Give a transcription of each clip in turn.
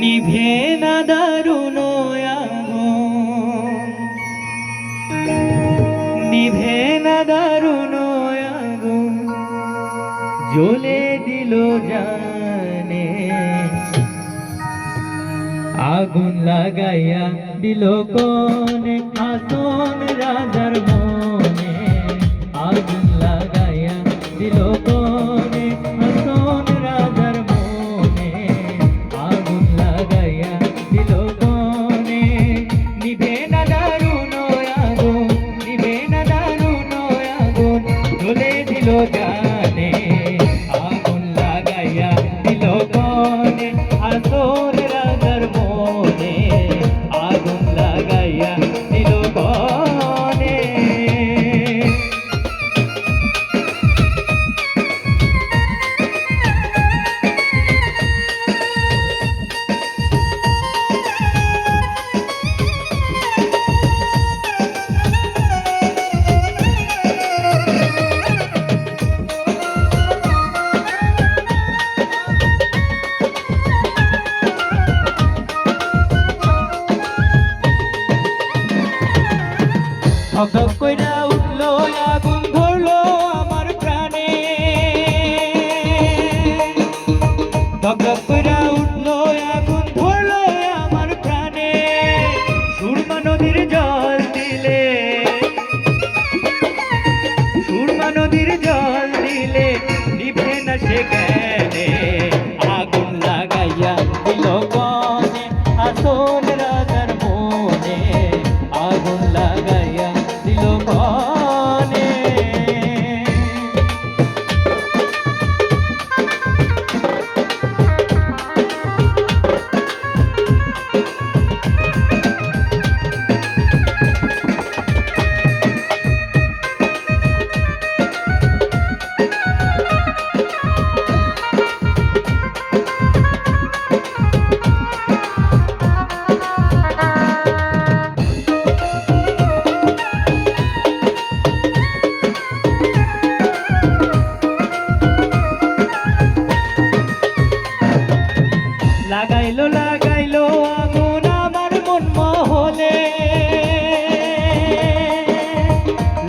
নিভে না দারুণ আগুন, নিভে না দারুণ আগুন, জ্বলে দিল জানে। আগুন লাগাইয়া দিল কোনে আসন রাজার মনে। আগুন লাগাইয়া দিল কোনে আসন রাজার মনে। আগুন লাগাইয়া দিল কোনে, নিভে না দারুণ আগুন, নিভে না দারুণ আগুন, জ্বলে দিল জানে। আগুন লাগাইয়া দিল কোনে আসন রাজার মনে। আগুন লাগাইয়া দিল কোনে। ধক কইরা উঠলো আগুন, ধরলো আমার প্রাণে। ধক কইরা উঠলো আগুন, ধরলো আমার প্রাণে। সুরমা নদীর জল দিলে, সুরমা নদীর জল দিলে, নিভে না সে জ্ঞানে। আগুন লাগাইয়া দিল কোনে আসন রাজার মনে। আগুন লাগাইয়া দিল কোনে। লাগাইলো লাগাইলো আগুন আমার মন মহলে।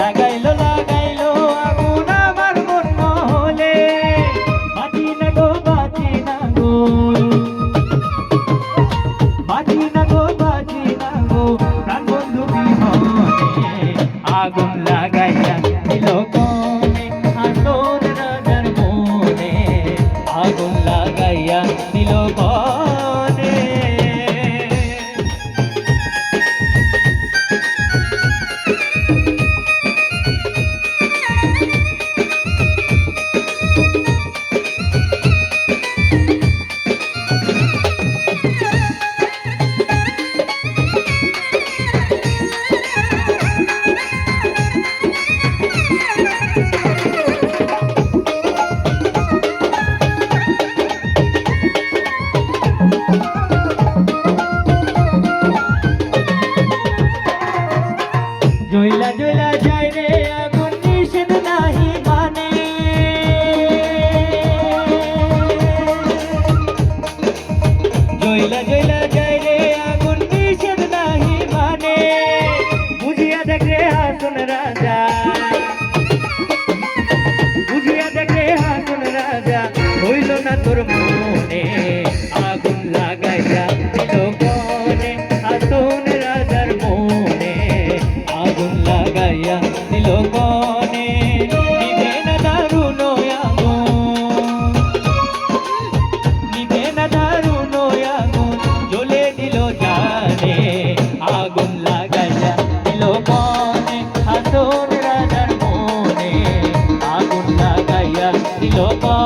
লাগাইলো লাগাইলো আগুন আমার মন মহলে। বাঁচি না গো বাঁচি না গো, বাঁচি না গো বাঁচি না গো, প্রাণ বন্ধু বিহনে। আগুন লাগাইয়া দিল কোনে আসন রাজার মনে। আগুন লাগাইয়া দিল কোনে। জয়লা জয়লা যায় রে আগুন, নিষেধ নাহি মানে। জয়লা জয়লা যায় রে আগুন, নিষেধ নাহি মানে। বুঝিয়া দেখ রে হাসন রাজা, বুঝিয়া দেখ রে হাসন রাজা, হইল না তোর মনে। আগুন লাগাইয়া দিল কোনে হাসন রাজার মনে। আগুন লাগাইয়া দিল কোনে, নিভে না দারুণ আগুন, নিভে না দারুণ আগুন, জ্বলে দিল জানে। আগুন লাগাইয়া দিল কোনে আসন রাজার মনে। আগুন লাগাইয়া দিল কোনে।